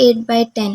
8/10۔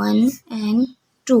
1 and 2،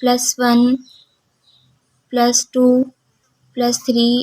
+1 +2 +3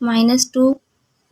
-2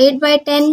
8/10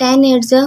10 8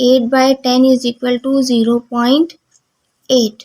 8/10 = 0.8،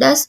10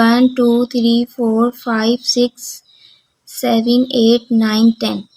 1 2 3 4 5 6 7 8 9 10،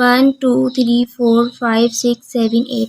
1 2 3 4 5 6 7 8۔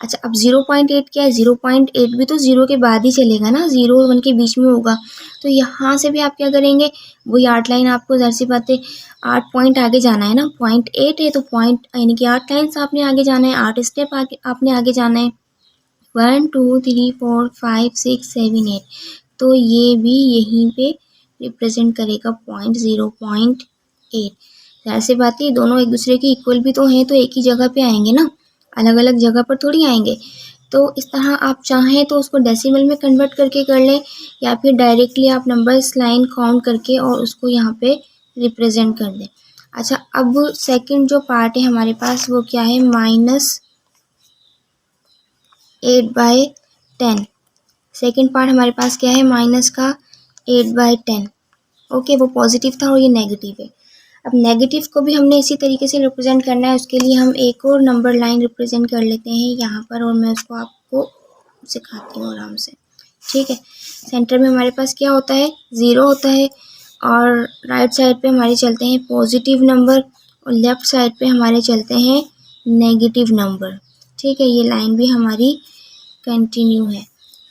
अच्छा, अब 0.8 क्या है, 0.8 भी तो 0 के बाद ही चलेगा ना, 0 और 1 के बीच में होगा। तो यहाँ से भी आप क्या करेंगे, वही 8 लाइन आपको ज़ाहिर सी बात है 8 पॉइंट आगे जाना है ना, 0.8 है तो पॉइंट यानी कि 8 लाइन्स आपने आगे जाना है, 8 स्टेप आगे आपने आगे जाना है। 1 2 3 4 5 6 7 8, तो ये भी यहीं पे रिप्रेजेंट करेगा पॉइंट 0.8। ज़ाहिर सी बात है दोनों एक दूसरे के इक्वल भी तो हैं, तो एक ही जगह पे आएंगे ना, अलग अलग जगह पर थोड़ी आएंगे। तो इस तरह आप चाहें तो उसको डेसिमल में कन्वर्ट करके कर लें, या फिर डायरेक्टली आप नंबर्स लाइन काउंट करके और उसको यहाँ पे रिप्रेजेंट कर दें। अच्छा, अब सेकंड जो पार्ट है हमारे पास वो क्या है, -8/10। सेकंड पार्ट हमारे पास क्या है, माइनस का 8/10। ओके, वो पॉजिटिव था और ये नेगेटिव है। अब नेगेटिव को भी हमने इसी तरीके से रिप्रेजेंट करना है, उसके लिए हम एक और नंबर लाइन रिप्रेजेंट कर लेते हैं यहाँ पर, और मैं उसको आपको सिखाती हूँ आराम से। ठीक है, सेंटर में हमारे पास क्या होता है, 0 होता है, और राइट साइड पे हमारे चलते हैं पॉजिटिव नंबर, और लेफ़्ट साइड पे हमारे चलते हैं नेगेटिव नंबर। ठीक है, ये लाइन भी हमारी कंटिन्यू है,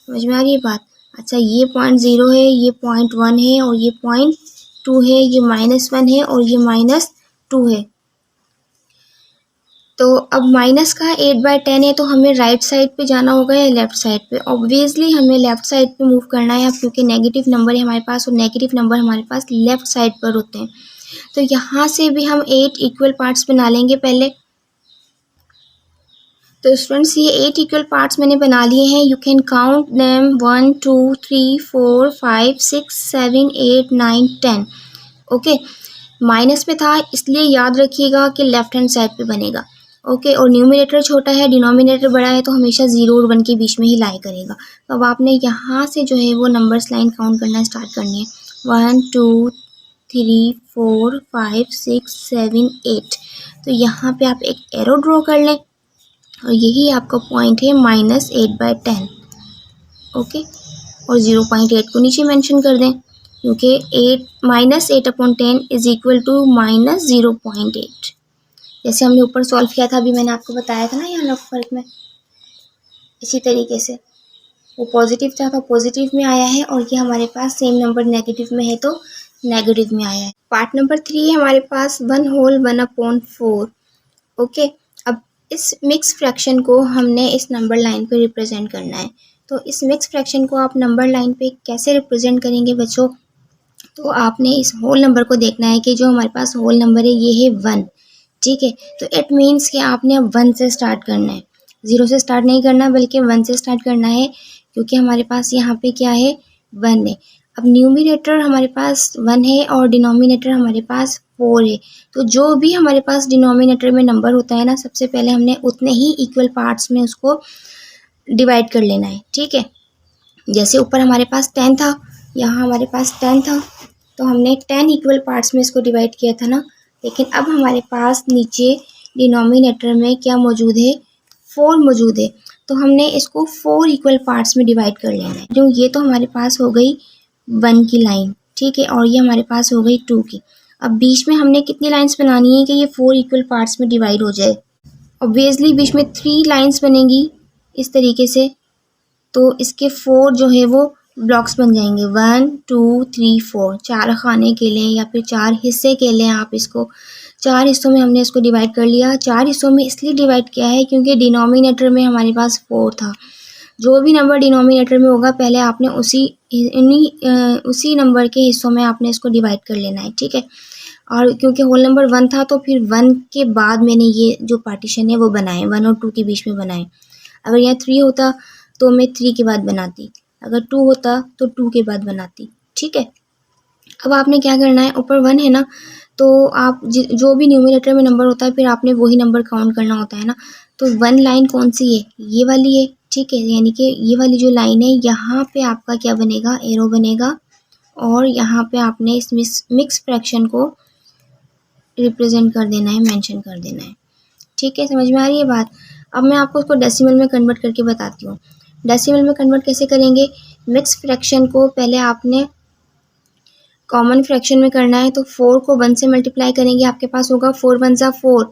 समझ में आ रही है बात। अच्छा, ये 0.0 है, ये 0.1 है, और ये 0.2 है, ये -1 है, और ये -2 है। तो अब माइनस का 8/10 है, तो हमें राइट साइड पे जाना होगा या लेफ़्ट साइड पे। ऑब्वियसली हमें लेफ़्ट साइड पे मूव करना है, अब क्योंकि नेगेटिव नंबर है हमारे पास, और नेगेटिव नंबर हमारे पास लेफ़्ट साइड पर होते हैं। तो यहाँ से भी हम 8 इक्वल पार्ट्स बना लेंगे पहले। तो स्टूडेंट्स, ये 8 इक्वल पार्ट्स मैंने बना लिए हैं, you can count them 1 2 3 4 5 6 7 8 9 10। Okay, minus में था इसलिए याद रखिएगा कि लेफ्ट हैंड साइड पे बनेगा। ओके, और न्यूमरेटर छोटा है, डिनोमिनेटर बड़ा है, तो हमेशा 0 और 1 के बीच में ही लाई करेगा। तो अब आपने यहाँ से जो है वो नंबर्स लाइन काउंट करना स्टार्ट करनी है, 1 2 3 4 5 6 7 8। तो यहाँ पे आप एक एरो ड्रॉ कर लें, और यही आपका पॉइंट है -8/10। ओके, और 0.8 को नीचे मेंशन कर दें, क्योंकि 8 -8/10 इज इक्वल टू -0.8। जैसे हमने ऊपर सॉल्व किया था, अभी मैंने आपको बताया था ना यहाँ फर्क में, इसी तरीके से वो पॉजिटिव था तो पॉजिटिव में आया है, और ये हमारे पास सेम नंबर नेगेटिव में है तो नेगेटिव में आया है। पार्ट नंबर 3 है हमारे पास 1/1/4। ओके, अब इस मिक्स फ्रैक्शन को हमने इस नंबर लाइन पे रिप्रेजेंट करना है। तो इस मिक्स फ्रैक्शन को आप नंबर लाइन पे कैसे रिप्रेजेंट करेंगे बच्चों, तो आपने इस होल नंबर को देखना है कि जो हमारे पास होल नंबर है ये है 1। ठीक है, तो इट मीन्स कि आपने अब 1 से स्टार्ट करना है, 0 से स्टार्ट नहीं करना बल्कि 1 से स्टार्ट करना है, क्योंकि हमारे पास यहाँ पे क्या है, 1 है। अब न्यूमरेटर हमारे पास 1 है और डिनोमिनेटर हमारे पास 4 है। तो जो भी हमारे पास डिनोमिनेटर में नंबर होता है ना, सबसे पहले हमने उतने ही इक्वल पार्ट्स में उसको डिवाइड कर लेना है। ठीक है, जैसे ऊपर हमारे पास 10 था, यहाँ हमारे पास 10 था, तो हमने 10 इक्वल पार्ट्स में इसको डिवाइड किया था ना। लेकिन अब हमारे पास नीचे डिनोमिनेटर में क्या मौजूद है, 4 मौजूद है, तो हमने इसको 4 इक्वल पार्ट्स में डिवाइड कर लेना है। जो ये तो हमारे पास हो गई 1 की लाइन, ठीक है, और ये हमारे पास हो गई 2 की। अब बीच में हमने कितनी लाइंस बनानी है कि ये 4 इक्वल पार्ट्स में डिवाइड हो जाए। ऑब्वियसली बीच में 3 लाइंस बनेगी इस तरीके से, तो इसके 4 जो है वो ब्लॉक्स बन जाएंगे, 1 2 3 4, 4 खाने के लिए या फिर 4 हिस्से के लिए आप इसको 4 हिस्सों में हमने इसको डिवाइड कर लिया। 4 हिस्सों में इसलिए डिवाइड किया है क्योंकि डिनोमिनेटर में हमारे पास 4 था। जो भी नंबर डिनोमिनेटर में होगा पहले आपने उसी नंबर के हिस्सों में आपने इसको डिवाइड कर लेना है। ठीक है, और क्योंकि होल नंबर 1 था तो फिर 1 के बाद मैंने ये जो पार्टीशन है वो बनाए, 1 और 2 के बीच में बनाए। अगर यहाँ 3 होता तो मैं 3 के बाद बनाती, अगर 2 होता तो 2 के बाद बनाती। ठीक है, अब आपने क्या करना है, ऊपर 1 है ना, तो आप जो भी न्यूमरेटर में नंबर होता है फिर आपने वही नंबर काउंट करना होता है ना। तो 1 लाइन कौन सी है, ये वाली है। ठीक है, यानी कि ये वाली जो लाइन है यहाँ पे आपका क्या बनेगा, एरो बनेगा, और यहाँ पे आपने इस मिक्स फ्रैक्शन को रिप्रेजेंट कर देना है, मेंशन कर देना है। ठीक है, समझ में आ रही है बात। अब मैं आपको उसको डेसिमल में कन्वर्ट करके बताती हूँ। डेसिमल में कन्वर्ट कैसे करेंगे, मिक्स फ्रैक्शन को पहले आपने कॉमन फ्रैक्शन में करना है, तो 4 को 1 से मल्टीप्लाई करेंगे, आपके पास होगा 4 1 ज़ा 4,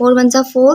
4 1 4,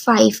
5.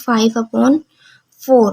5/4.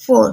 4.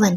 1.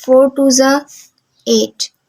4 2 8.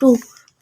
2.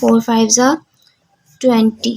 4 5 20.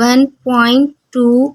1.25.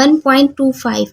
1.25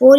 4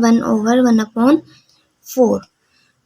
1/1/4.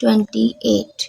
28.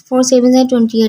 4 7 28.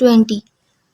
20.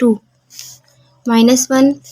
2. -1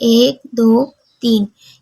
1 2 3.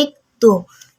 1 2.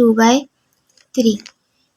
2/3.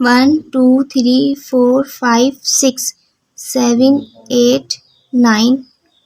1 2 3 4 5 6 7 8 9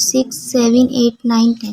6 7 8 9 10.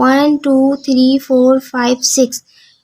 1 2 3 4 5 6.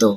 2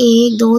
1 2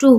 2.